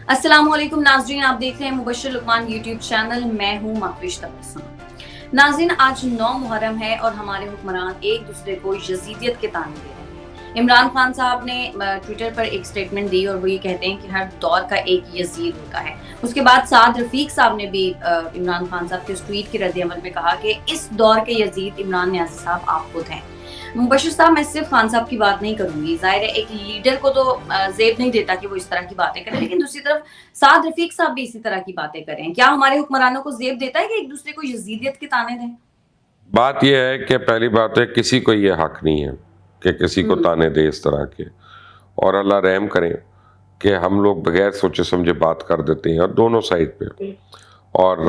अस्सलाम वालेकुम नाज़रीन, आप देख रहे हैं मुबश्शिर लुकमान यूट्यूब चैनल। मैं हूँ महविश तबस्सुम। नाज़रीन, आज 9 मुहर्रम है और हमारे हुक्मरान एक दूसरे को यजीदियत के ताने दे रहे हैं। इमरान खान साहब ने ट्विटर पर एक स्टेटमेंट दी और वो ये कहते हैं कि हर दौर का एक यजीद होता है। उसके बाद साद रफीक साहब ने भी इमरान खान साहब के उस ट्वीट के रद्द-ए-अमल में कहा कि इस दौर के यजीद इमरान न्याज़ी साहब आप खुद हैं। मुबश्शिर साहब, मैं सिर्फ खान साहब की बात नहीं करूंगी। जाहिर है एक लीडर को तो जेब नहीं देता कि वो इस तरह की बातें करें, लेकिन दूसरी तरफ साद रफीक साहब भी इसी तरह की बातें करें। क्या हमारे हुक्मरानों को जेब देता है कि एक दूसरे को यजीदियत के ताने दें? बात यह है कि पहली बात है, किसी को ये हक नहीं है कि किसी को ताने दे इस तरह के। और अल्लाह रहम करें कि हम लोग बगैर सोचे समझे बात कर देते हैं और दोनों साइड पे, और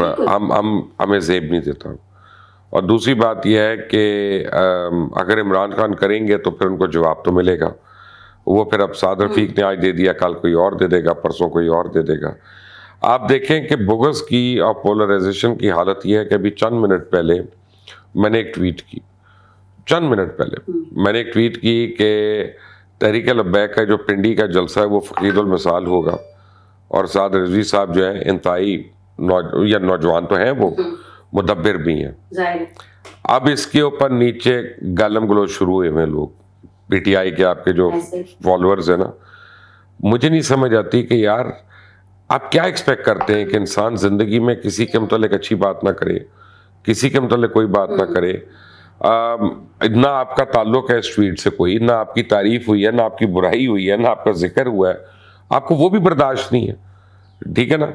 हमें जेब नहीं देता। और दूसरी बात यह है कि अगर इमरान खान करेंगे तो फिर उनको जवाब तो मिलेगा। वो फिर अब साद रफीक ने आज दे दिया, कल कोई और दे देगा, परसों कोई और दे देगा। आप देखें कि बुग़्ज़ की और पोलराइजेशन की हालत यह है कि अभी चंद मिनट पहले मैंने एक ट्वीट की, मैंने एक ट्वीट की कि तहरीक लब्बैक का जो पिंडी का जलसा है वो फ़कीदुल मिसाल होगा, और साद रिजवी साहब जो है इंतहाई नौजवान तो हैं, वो मुदब्बिर भी हैं। अब इसके ऊपर नीचे गालम गलोच शुरू हुए हैं लोग, पीटीआई के आपके जो फॉलोअर्स हैं ना। मुझे नहीं समझ आती कि यार आप क्या एक्सपेक्ट करते हैं कि इंसान ज़िंदगी में किसी के मतलब अच्छी बात ना करे, किसी के मतलब कोई बात ना करे। ना आपका ताल्लुक है इस ट्वीट से कोई, ना आपकी तारीफ हुई है, ना आपकी बुराई हुई है, ना आपका जिक्र हुआ है, आपको वो भी बर्दाश्त नहीं है, ठीक है ना।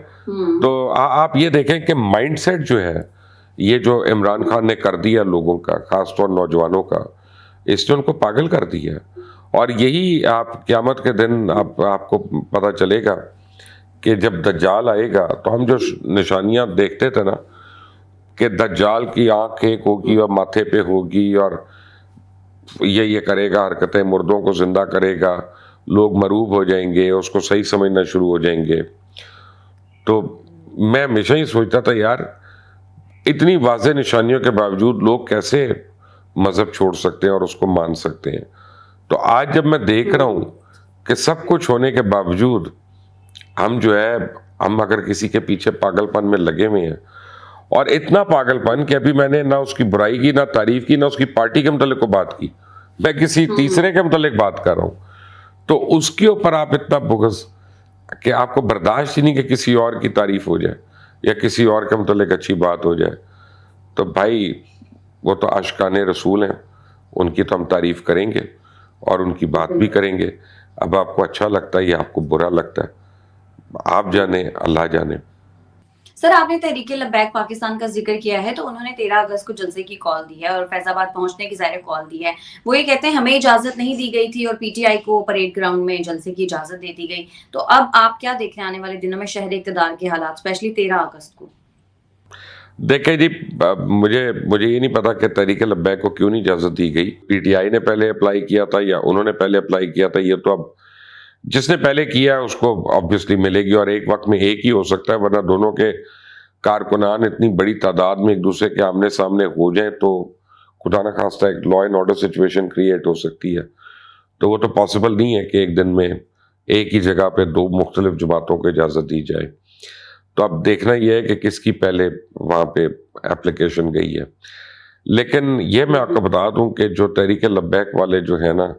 तो आप ये देखें कि माइंडसेट जो है, ये जो इमरान खान ने कर दिया लोगों का, खासतौर नौजवानों का, इसने उनको पागल कर दिया है। और यही आप क़यामत के दिन आपको पता चलेगा कि जब दज्जाल आएगा तो हम जो निशानियां देखते थे ना कि दज्जाल की आंख एक होगी और माथे पे होगी और ये करेगा, हरकतें, मुर्दों को जिंदा करेगा, लोग मरूब हो जाएंगे, उसको सही समझना शुरू हो जाएंगे। तो मैं हमेशा ही सोचता था यार, इतनी वाज़ेह निशानियों के बावजूद लोग कैसे मज़हब छोड़ सकते हैं और उसको मान सकते हैं। तो आज जब मैं देख रहा हूँ कि सब कुछ होने के बावजूद हम जो है, हम अगर किसी के पीछे पागलपन में लगे हुए हैं, और इतना पागलपन कि अभी मैंने ना उसकी बुराई की, ना तारीफ की, ना उसकी पार्टी के मतलब को बात की, मैं किसी तीसरे के मतलब बात कर रहा हूँ, तो उसके ऊपर आप इतना बुग़्ज़ कि आपको बर्दाश्त ही नहीं कि किसी और की तारीफ हो जाए या किसी और के मतलब अच्छी बात हो जाए। तो भाई वो तो आशिकाने रसूल हैं, उनकी तो हम तारीफ करेंगे और उनकी बात भी करेंगे। अब आपको अच्छा लगता है या आपको बुरा लगता है, आप जाने, अल्लाह जाने। सर, आपने तहरीके लब्बैक पाकिस्तान का जिक्र किया है, तो उन्होंने 13 अगस्त को जलसे की कॉल दी है और फैजाबाद पहुंचने की ज़ाहिर कॉल दी है। वो ये कहते हैं हमें इजाज़त नहीं दी गई थी और पीटीआई को परेड ग्राउंड में जलसे की इजाज़त दे दी गई। तो अब आप क्या देख रहे हैं आने वाले दिनों में शहर इक़्तिदार के हालात, स्पेशली 13 अगस्त को? देखें जी, मुझे ये नहीं पता कि तहरीक लब्बैक को क्यों नहीं इजाज़त दी गई। पीटीआई ने पहले अप्लाई किया था या उन्होंने पहले अप्लाई किया था, ये तो अब जिसने पहले किया उसको ऑब्वियसली मिलेगी, और एक वक्त में एक ही हो सकता है, वरना दोनों के कारकुनान इतनी बड़ी तादाद में एक दूसरे के आमने सामने हो जाए तो खुदा न खास्ता एक law and order situation create हो सकती है। तो वो तो पॉसिबल नहीं है कि एक दिन में एक ही जगह पे दो मुख्तलिफ जमातों को इजाज़त दी जाए। तो अब देखना यह है कि किसकी पहले वहाँ पे एप्लीकेशन गई है। लेकिन ये मैं आपको बता दूं कि जो तहरीक लब्बैक वाले जो है ना,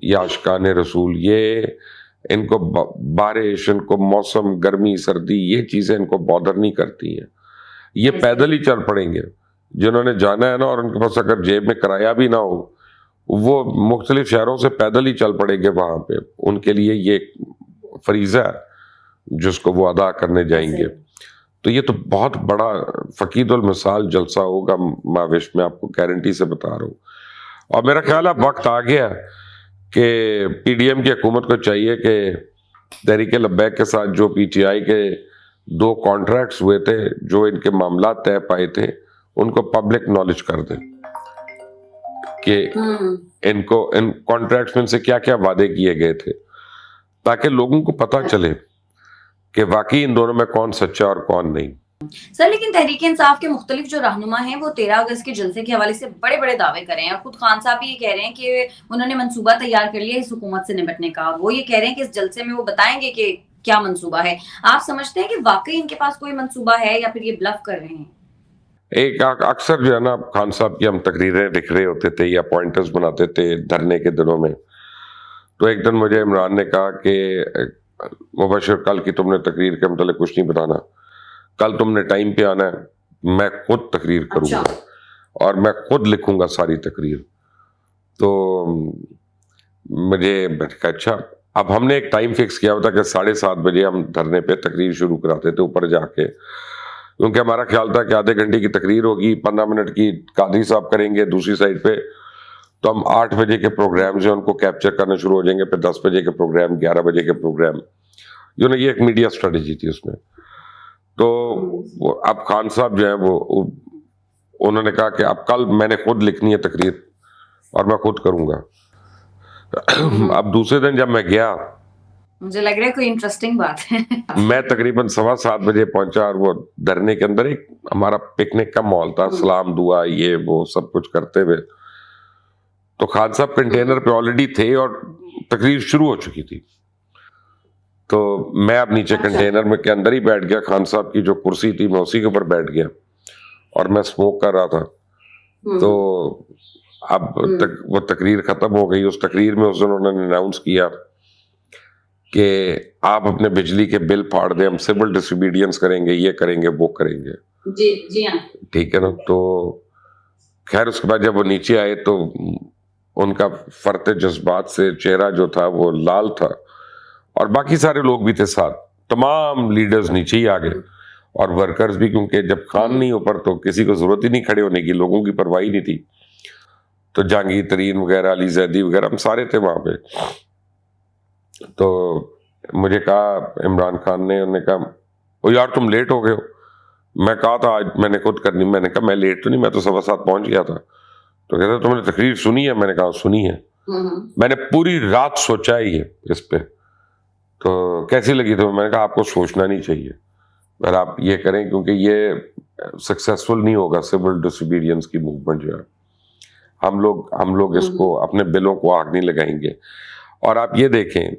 ये आशिकाने रसूल, ये इनको बारिश, इनको मौसम, गर्मी, सर्दी, ये चीज़ें इनको बॉदर नहीं करती हैं। ये पैदल ही चल पड़ेंगे। जिन्होंने जाना है ना, और उनके पास अगर जेब में किराया भी ना हो, वो मुख्तलिफ शहरों से पैदल ही चल पड़ेंगे वहाँ पे। उनके लिए ये फरीज़ा है जिसको वो अदा करने जाएंगे। तो ये तो बहुत बड़ा फ़कीदुल मिसाल जलसा होगा माविश, में आपको गारंटी से बता रहा हूँ। और मेरा ख्याल है वक्त आ गया कि पीडीएम की हुकूमत को चाहिए कि तहरीक लब्बैक के साथ जो पीटीआई के 2 कॉन्ट्रैक्ट्स हुए थे, जो इनके मामला तय पाए थे, उनको पब्लिक नॉलेज कर दें कि इनको इन कॉन्ट्रैक्ट्स में से क्या क्या वादे किए गए थे, ताकि लोगों को पता चले कि वाकई इन दोनों में कौन सच्चा और कौन नहीं। सर, लेकिन तहरीक इंसाफ के मुख्तलिफ जो रहनुमा हैं वो 13 अगस्त के जलसे के हवाले से बड़े बड़े दावे कर रहे हैं, और खुद खान साहब भी ये कह रहे हैं कि उन्होंने मंसूबा तैयार कर लिया इस हुकूमत से निपटने का। वो ये कह रहे हैं कि इस जलसे में वो बताएंगे कि क्या मंसूबा है? आप समझते हैं कि वाकई इनके पास कोई मंसूबा है या फिर ये ब्लफ कर रहे हैं? एक अक्सर जो है ना, खान साहब की हम तकरीरें लिख रहे होते थे या पॉइंटर्स बनाते थे धरने के दिनों में, तो एक दिन मुझे इमरान ने कहा कि मुबशर, कल की तुमने तकरीर के मतलब कुछ नहीं बताना, कल तुमने टाइम पे आना है, मैं खुद तकरीर करूंगा और मैं खुद लिखूंगा सारी तकरीर। तो मुझे कहा अच्छा। अब हमने एक टाइम फिक्स किया हुआ था कि 7:30 बजे हम धरने पे तकरीर शुरू कराते थे ऊपर जाके, क्योंकि हमारा ख्याल था कि आधे घंटे की तकरीर होगी, 15 मिनट की कादरी साहब करेंगे दूसरी साइड पे, तो हम 8 बजे के प्रोग्राम जो उनको कैप्चर करना शुरू हो जाएंगे, फिर 10 बजे के प्रोग्राम, 11 बजे के प्रोग्राम, ये एक मीडिया स्ट्रेटेजी थी उसमें। तो अब खान साहब जो है वो उन्होंने कहा कि अब कल मैंने खुद लिखनी है तकरीर और मैं खुद करूंगा। अब दूसरे दिन जब मैं गया, मुझे लग रहा है कोई इंटरेस्टिंग बात है। मैं तकरीबन 7:15 बजे पहुंचा और वो धरने के अंदर एक हमारा पिकनिक का माहौल था, सलाम दुआ ये वो सब कुछ करते हुए, तो खान साहब कंटेनर पे ऑलरेडी थे और तकरीर शुरू हो चुकी थी। तो मैं अब नीचे कंटेनर में के अंदर ही बैठ गया, खान साहब की जो कुर्सी थी मैं उसी के ऊपर बैठ गया और मैं स्मोक कर रहा था। तो अब वो तकरीर खत्म हो गई। उस तकरीर में उस दिन उन्होंने अनाउंस किया कि आप अपने बिजली के बिल फाड़ दें, हम सिविल डिसोबीडियंस करेंगे, ये करेंगे वो करेंगे। जी जी हाँ, ठीक है ना। तो खैर उसके बाद जब वो नीचे आए तो उनका फरते जज्बात से चेहरा जो था वो लाल था और बाकी सारे लोग भी थे साथ, तमाम लीडर्स नीचे ही आ गए और वर्कर्स भी, क्योंकि जब खान नहीं ऊपर तो किसी को जरूरत ही नहीं खड़े होने की, लोगों की परवाह ही नहीं थी। तो जहांगीर तरीन वगैरह, अली जैदी वगैरह, हम सारे थे वहां पे। तो मुझे कहा इमरान खान ने, उन्होंने कहा ओ यार तुम लेट हो गए हो। मैं कहा था आज मैंने खुद करनी, मैंने कहा मैं लेट तो नहीं, मैं तो 7:15 पहुंच गया था। तो कहते तुमने तकरीर सुनी है? मैंने कहा सुनी है, मैंने पूरी रात सोचा ही है इस पे। तो कैसी लगी? तो मैंने कहा आपको सोचना नहीं चाहिए, पर आप ये करें क्योंकि ये सक्सेसफुल नहीं होगा सिविल डिसोबीडियंस की मूवमेंट जो है। हम लोग इसको अपने बिलों को आग नहीं लगाएंगे। और आप ये देखें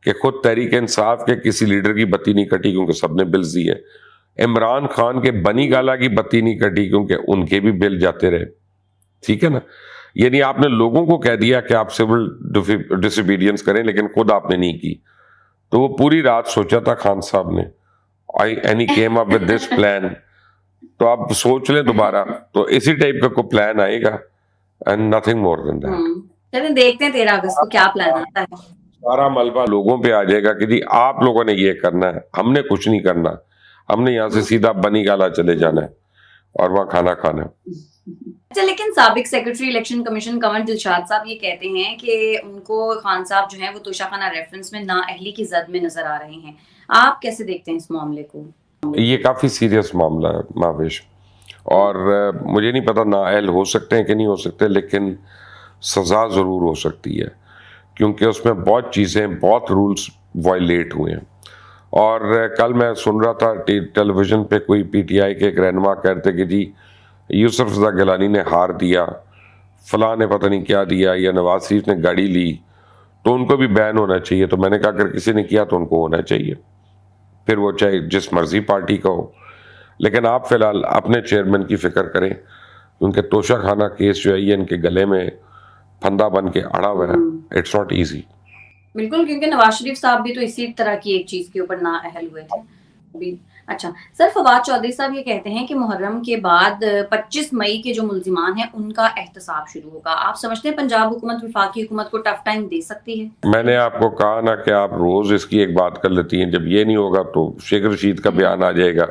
कि खुद तहरीक इंसाफ के किसी लीडर की बत्ती नहीं कटी क्योंकि सबने बिल्स दिए। इमरान खान के बनी गाला की बत्ती नहीं कटी क्योंकि उनके भी बिल जाते रहे। ठीक है ना। यानी आपने लोगों को कह दिया कि आप सिविल डिसोबीडियंस करें लेकिन खुद आपने नहीं की। तो वो पूरी रात सोचा था खान साहब ने, and he came up with this plan. तो आप सोच लें दोबारा, तो इसी टाइप का कोई प्लान आएगा and nothing more than that. चलिए देखते हैं 13 अगस्त को क्या प्लान आता है। सारा मलबा लोगों पे आ जाएगा कि जी आप लोगों ने ये करना है, हमने कुछ नहीं करना, हमने यहाँ से सीधा बनी गाला चले जाना है और वहाँ खाना खाना है। अच्छा, लेकिन साबिक secretary election commission Kanwar Dilshad साहब ये कहते हैं कि उनको खान साहब जो हैं वो तोशाखाना रेफरेंस में नाअहली की जद में नजर आ रहे हैं। आप कैसे देखते हैं इस मामले को? ये काफी सीरियस मामला है मावेश, और मुझे नहीं पता नाअहल हो सकते हैं कि नहीं हो सकते, लेकिन सजा जरूर हो सकती है क्योंकि उसमें बहुत चीजें, बहुत रूल्स वायलेट हुए हैं। और कल मैं सुन रहा था टेलीविजन पे कोई पीटीआई के एक रहनुमा कहते कि जी यूसुफ रज़ा गिलानी ने हार दिया, फलां ने पता नहीं क्या दिया, या नवाज शरीफ ने गाड़ी ली तो उनको भी बैन होना चाहिए। तो मैंने कहा अगर किसी ने किया तो उनको होना चाहिए, फिर वो चाहे जिस मर्जी पार्टी का हो। लेकिन आप फिलहाल अपने चेयरमैन की फिक्र करें क्योंकि तोशाखाना केस जो है ये इनके गले में फंदा बन के अड़ा हुआ है। It's not easy. बिल्कुल, क्योंकि नवाज शरीफ साहब भी तो इसी तरह की एक चीज के ऊपर नाअहल हुए थे अभी। अच्छा सर, फवाद चौधरी साहब ये कहते हैं कि मुहर्रम के बाद 25 मई के जो मुल्जिमान हैं उनका एहतसाब शुरू होगा। आप समझते हैं पंजाब हुकूमत वफाकी हुकूमत को टफ टाइम दे सकती है? मैंने आपको कहा ना कि आप रोज इसकी एक बात कर लेती हैं, जब ये नहीं होगा तो शेख रशीद का बयान आ जाएगा।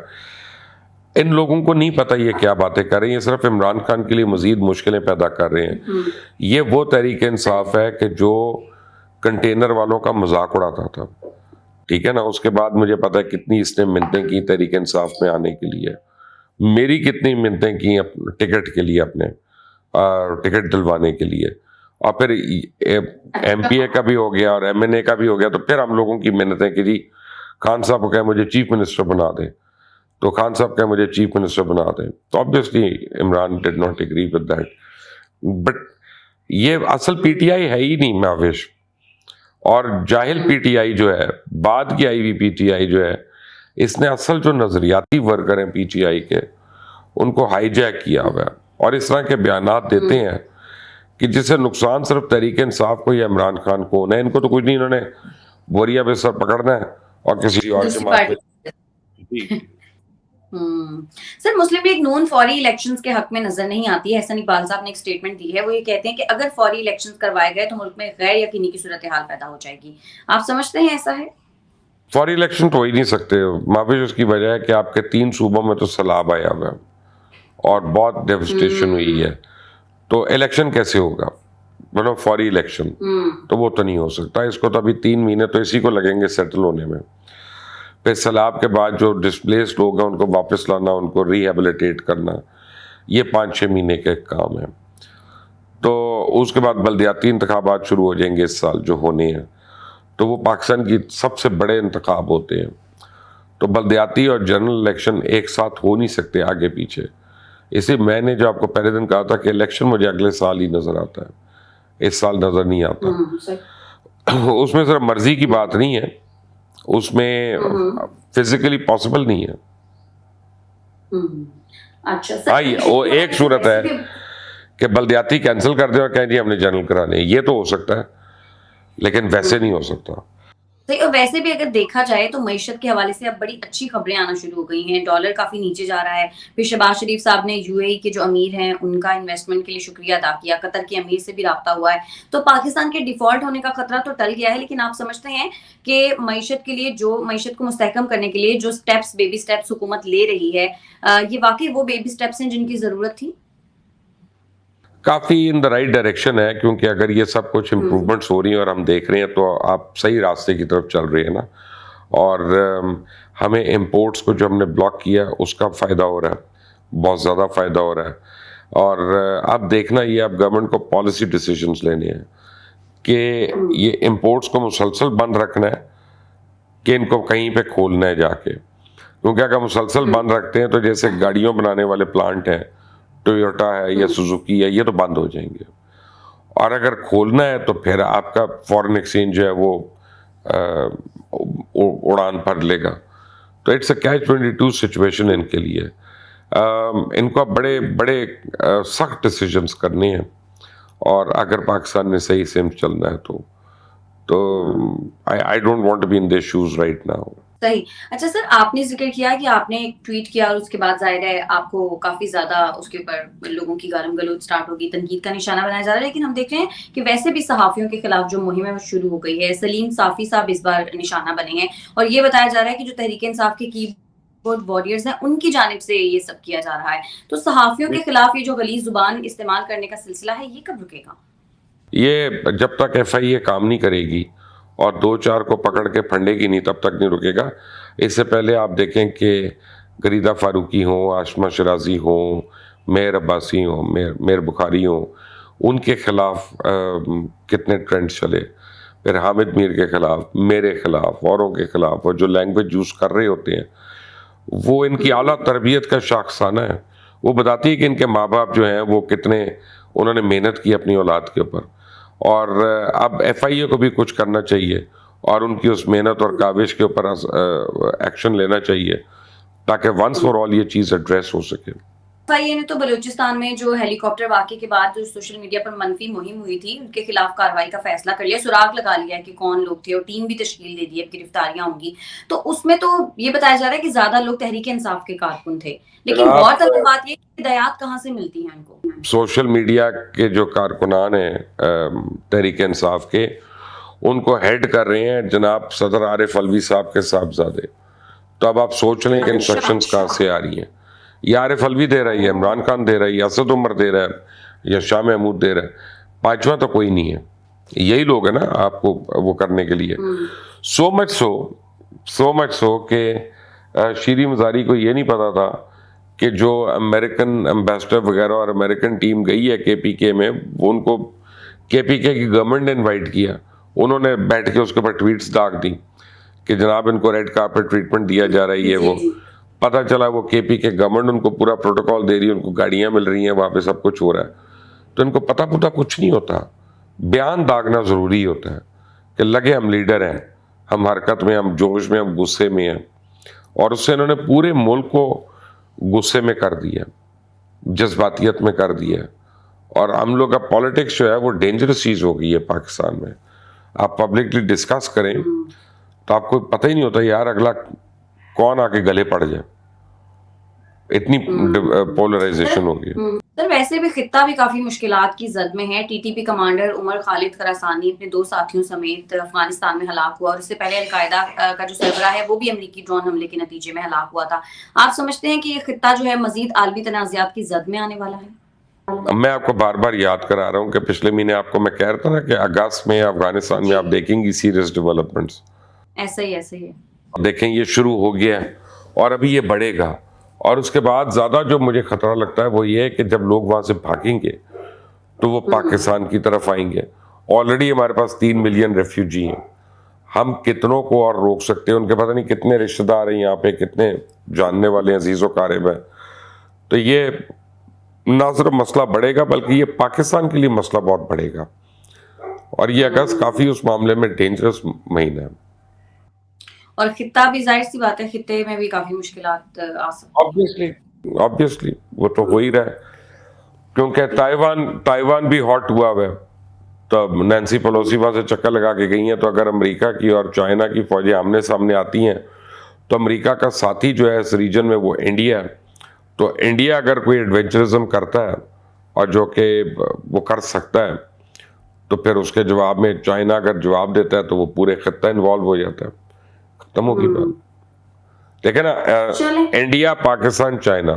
इन लोगों को नहीं पता ये क्या बातें कर रही हैं, सिर्फ इमरान खान के लिए मजीद मुश्किलें पैदा कर रहे हैं। ये वो तहरीक इंसाफ है कि जो कंटेनर वालों का मजाक उड़ाता था, ठीक है ना। उसके बाद मुझे पता है कितनी इसने मिन्नतें की तहरीक इंसाफ में आने के लिए, मेरी कितनी मिन्नतें की टिकट के लिए, अपने टिकट दिलवाने के लिए, और फिर एमपीए का भी हो गया और एमएनए का भी हो गया। तो फिर हम लोगों की मिन्नतें की जी खान साहब को कहे मुझे चीफ मिनिस्टर बना दें, तो खान साहब कहे मुझे चीफ मिनिस्टर बना दें। तो obviously Imran did not agree with that. But ये असल पीटीआई है ही नहीं मावेश, اور جاہل پی ٹی آئی جو ہے، بعد کی آئی ہوئی پی ٹی آئی جو ہے، اس نے اصل جو نظریاتی ورکر ہیں پی ٹی آئی کے، ان کو ہائی جیک کیا ہوا ہے اور اس طرح کے بیانات دیتے ہیں کہ جس سے نقصان صرف تحریک انصاف کو یا عمران خان کو ہونا ہے. ان کو تو کچھ نہیں، انہوں نے بوریا پہ سر پکڑنا ہے اور کسی اور کے ماتھے. سر مسلم لیگ نون فوری الیکشنز کے حق میں نظر نہیں آتی ہے. احسن اقبال صاحب نے ایک سٹیٹمنٹ دی ہے، وہ یہ کہتے ہیں کہ اگر فوری الیکشنز کروائے گئے تو ملک میں غیر یقینی کی صورتحال پیدا ہو جائے گی. آپ سمجھتے ہیں ایسا ہے؟ فوری الیکشن تو ہو ہی نہیں سکتے. معافی اس کی وجہ ہے کہ آپ کے 3 صوبوں میں تو سیلاب آیا ہوا ہے اور بہت ڈیوسٹیشن ہوئی ہے، تو الیکشن کیسے ہوگا؟ مطلب فوری الیکشن تو وہ تو نہیں ہو سکتا. اس کو تو ابھی 3 مہینے تو اسی کو لگیں گے سیٹل ہونے میں. پھر سیلاب کے بعد جو ڈسپلیس لوگ ہیں ان کو واپس لانا، ان کو ریہیبلیٹیٹ کرنا، یہ 5-6 مہینے کے کام ہے. تو اس کے بعد بلدیاتی انتخابات شروع ہو جائیں گے اس سال جو ہونے ہیں، تو وہ پاکستان کی سب سے بڑے انتخاب ہوتے ہیں. تو بلدیاتی اور جنرل الیکشن ایک ساتھ ہو نہیں سکتے آگے پیچھے. اسی میں نے جو آپ کو پہلے دن کہا تھا کہ الیکشن مجھے اگلے سال ہی نظر آتا ہے، اس سال نظر نہیں آتا. اس میں صرف مرضی کی بات نہیں ہے، اس میں فزیکلی پاسبل نہیں ہے. ہاں وہ ایک صورت ہے کہ بلدیاتی کینسل کر دیں اور کہیں جی ہم نے جنرل کرانے، یہ تو ہو سکتا ہے، لیکن ویسے نہیں ہو سکتا. اور ویسے بھی اگر دیکھا جائے تو معیشت کے حوالے سے اب بڑی اچھی خبریں آنا شروع ہو گئی ہیں. ڈالر کافی نیچے جا رہا ہے. پھر شہباز شریف صاحب نے یو اے ای کے جو امیر ہیں ان کا انویسٹمنٹ کے لیے شکریہ ادا کیا. قطر کے امیر سے بھی رابطہ ہوا ہے. تو پاکستان کے ڈیفالٹ ہونے کا خطرہ تو ٹل گیا ہے، لیکن آپ سمجھتے ہیں کہ معیشت کے لیے، جو معیشت کو مستحکم کرنے کے لیے جو سٹیپس، بیبی سٹیپس حکومت لے رہی ہے، یہ واقعی وہ بیبی سٹیپس ہیں جن کی ضرورت تھی؟ کافی ان دا رائٹ ڈائریکشن ہے، کیونکہ اگر یہ سب کچھ امپرومنٹس ہو رہی ہیں اور ہم دیکھ رہے ہیں تو آپ صحیح راستے کی طرف چل رہے ہیں نا. اور ہمیں امپورٹس کو جو ہم نے بلاک کیا اس کا فائدہ ہو رہا ہے، بہت زیادہ فائدہ ہو رہا ہے. اور اب دیکھنا یہ اب گورنمنٹ کو پالیسی ڈیسیجنز لینے ہیں کہ یہ امپورٹس کو مسلسل بند رکھنا ہے کہ ان کو کہیں پہ کھولنا ہے جا کے. کیونکہ اگر مسلسل بند رکھتے ہیں تو جیسے گاڑیوں بنانے والے پلانٹ ہیں، ٹویوٹا ہے یا سوزوکی ہے، یہ تو بند ہو جائیں گے. اور اگر کھولنا ہے تو پھر آپ کا فورن ایکسچینج جو ہے وہ اڑان بھر لے گا. تو اٹس اے کیچ 22 سچویشن ان کے لیے. ان کو بڑے بڑے سخت ڈیسیجنز کرنے ہیں، اور اگر پاکستان نے صحیح سمت چلنا ہے تو I don't want to be in their shoes right now. صحیح. اچھا سر، آپ نے ذکر کیا کہ آپ نے ایک ٹویٹ کیا اور اس کے بعد ظاہر ہے آپ کو کافی زیادہ اس کے اوپر لوگوں کی گالم گلوچ اسٹارٹ ہوگی، تنقید کا نشانہ بنایا جا رہا ہے. لیکن ہم دیکھ رہے ہیں کہ ویسے بھی صحافیوں کے خلاف جو مہم ہے وہ شروع ہو گئی ہے. سلیم صافی صاحب اس بار نشانہ بنے ہیں اور یہ بتایا جا رہا ہے کہ جو تحریک انصاف کے کی بورڈ واریئرز ہیں ان کی جانب سے یہ سب کیا جا رہا ہے. تو صحافیوں کے خلاف یہ جو غلیظ زبان استعمال کرنے کا سلسلہ ہے، یہ کب رکے گا؟ یہ جب تک ایف آئی اے کام نہیں کرے گی اور 2-4 کو پکڑ کے پھنڈے گی نہیں، تب تک نہیں رکے گا. اس سے پہلے آپ دیکھیں کہ غریدہ فاروقی ہوں، عاصمہ شرازی ہوں، مہر عباسی ہوں، مہر بخاری ہوں، ان کے خلاف کتنے ٹرینڈ چلے. پھر حامد میر کے خلاف، میرے خلاف، اوروں کے خلاف، اور جو لینگویج یوز کر رہے ہوتے ہیں وہ ان کی اعلیٰ تربیت کا شاخسانہ ہے. وہ بتاتی ہے کہ ان کے ماں باپ جو ہیں وہ کتنے انہوں نے محنت کی اپنی اولاد کے اوپر. اور اب ایف آئی اے کو بھی کچھ کرنا چاہیے اور ان کی اس محنت اور کاوش کے اوپر ایکشن لینا چاہیے تاکہ ونس فار آل یہ چیز ایڈریس ہو سکے. ایف آئی اے نے تو بلوچستان میں جو ہیلی کاپٹر واقعے کے بعد جو سوشل میڈیا پر منفی مہم ہوئی تھی ان کے خلاف کارروائی کا فیصلہ کر لیا، سراغ لگا لیا کہ کون لوگ تھے اور ٹیم بھی تشکیل دے دی، اب گرفتاریاں ہوں گی. تو اس میں تو یہ بتایا جا رہا ہے کہ زیادہ لوگ تحریک انصاف کے کارکن تھے، لیکن بہت اہم بات یہ کہ ہدایات کہاں سے ملتی ہیں ان کو؟ سوشل میڈیا کے جو کارکنان ہیں تحریک انصاف کے، ان کو ہیڈ کر رہے ہیں جناب صدر عارف علوی صاحب کے صاحبزادے. تو اب آپ سوچ لیں کہ انسٹرکشنز کہاں سے آ رہی ہیں. یہ عارف علوی دے رہا ہے، یہ عمران خان دے رہا ہے، یہ اسد عمر دے رہا ہے، یا شاہ محمود دے رہا ہے. 5واں تو کوئی نہیں ہے. یہی لوگ ہیں نا آپ کو وہ کرنے کے لیے. سو مچ سو کہ شیریں مزاری کو یہ نہیں پتا تھا کہ جو امریکن امبیسڈر وغیرہ اور امریکن ٹیم گئی ہے کے پی کے میں، وہ ان کو کے پی کے کی گورنمنٹ نے انوائٹ کیا. انہوں نے بیٹھ کے اس کے اوپر ٹویٹس داغ دی کہ جناب ان کو ریڈ کارپٹ ٹریٹمنٹ دیا جا رہا ہے. یہ وہ پتہ چلا وہ کے پی کے گورنمنٹ ان کو پورا پروٹوکول دے رہی ہے، ان کو گاڑیاں مل رہی ہیں، وہاں پہ سب کچھ ہو رہا ہے. تو ان کو پتہ کچھ نہیں ہوتا. بیان داغنا ضروری ہوتا ہے کہ لگے ہم لیڈر ہیں, ہم حرکت میں, ہم جوش میں, ہم غصے میں ہیں, اور اس سے انہوں نے پورے ملک کو غصے میں کر دیا, جذباتیت میں کر دیا. اور ہم لوگ کا پالیٹکس جو ہے وہ ڈینجرس چیز ہو گئی ہے پاکستان میں. آپ پبلکلی ڈسکس کریں تو آپ کو پتہ ہی نہیں ہوتا یار اگلا کون آ کے گلے پڑ جائے, اتنی پولرائزیشن ہو گئی. سر ویسے بھی خطہ بھی کافی مشکلات کی زد میں ہے. T T P commander Umar Khalid Khurasani اپنے 2 ساتھیوں سمیت افغانستان میں ہلاک ہوا, اور اس سے پہلے القاعدہ کا جو سربراہ ہے وہ بھی امریکی ڈرون حملے کے نتیجے میں ہلاک ہوا تھا. آپ سمجھتے ہیں کہ یہ خطہ جو ہے مزید عالمی تنازعات کی زد میں آنے والا ہے؟ میں آپ کو بار بار یاد کرا رہا ہوں کہ پچھلے مہینے آپ کو میں کہہ رہا تھا نا کہ اگست میں افغانستان میں آپ دیکھیں گی سیریس ڈیولپمنٹس. ایسا ہی دیکھیں یہ شروع ہو گیا ہے اور ابھی یہ بڑھے گا. اور اس کے بعد زیادہ جو مجھے خطرہ لگتا ہے وہ یہ ہے کہ جب لوگ وہاں سے بھاگیں گے تو وہ پاکستان کی طرف آئیں گے. آلریڈی ہمارے پاس 3 ملین ریفیوجی ہیں, ہم کتنوں کو اور روک سکتے ہیں؟ ان کے پتہ نہیں کتنے رشتہ دار ہیں یہاں پہ, کتنے جاننے والے عزیز و قارب ہیں. تو یہ نہ صرف مسئلہ بڑھے گا بلکہ یہ پاکستان کے لیے مسئلہ بہت بڑھے گا, اور یہ اگست کافی اس معاملے میں ڈینجرس مہینہ ہے. اور خطہ بھی ظاہر سی بات ہے, خطے میں بھی کافی مشکلات آ سکتی ہیں. Obviously وہ تو ہو ہی رہا ہے, کیونکہ تائیوان بھی ہاٹ ہوا ہے. تو نینسی پیلوسی وہاں سے چکر لگا کے گئی ہیں, تو اگر امریکہ کی اور چائنا کی فوجیں آمنے سامنے آتی ہیں تو امریکہ کا ساتھی جو ہے اس ریجن میں وہ انڈیا ہے. تو انڈیا اگر کوئی ایڈونچرزم کرتا ہے اور جو کہ وہ کر سکتا ہے تو پھر اس کے جواب میں چائنا اگر جواب دیتا ہے تو وہ پورے خطہ انوالو ہو جاتا ہے, ختم ہوگی بات. دیکھیں نا, انڈیا, پاکستان, چائنا,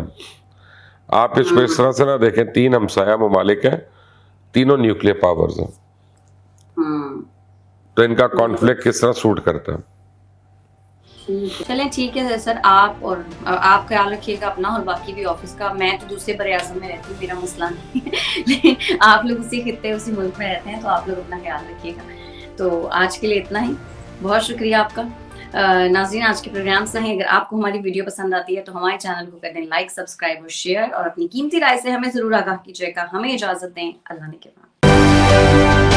آپ اس کو اس طرح سے نہ دیکھیں, 3 ہمسایہ ممالک ہیں, تینوں نیوکلیر پاورز ہیں, تو ان کا کانفلکٹ کس طرح سوٹ کرتا ہے. چلیں ٹھیک ہے سر, آپ خیال رکھیے گا اپنا اور باقی بھی آفس کا. میں تو دوسرے بر اعظم میں رہتی ہوں, میرا مسئلہ نہیں ہے, آپ لوگ اسی خطے اسی ملک میں رہتے ہیں, تو آپ لوگ اپنا خیال رکھیے گا. تو آج کے لیے اتنا ہی, بہت شکریہ آپ کا. ناظرین آج کے پروگرام سے ہیں, اگر آپ کو ہماری ویڈیو پسند آتی ہے تو ہمارے چینل کو کر دیں لائک, سبسکرائب اور شیئر, اور اپنی قیمتی رائے سے ہمیں ضرور آگاہ کیجیے گا. ہمیں اجازت دیں, اللہ نے کے بعد.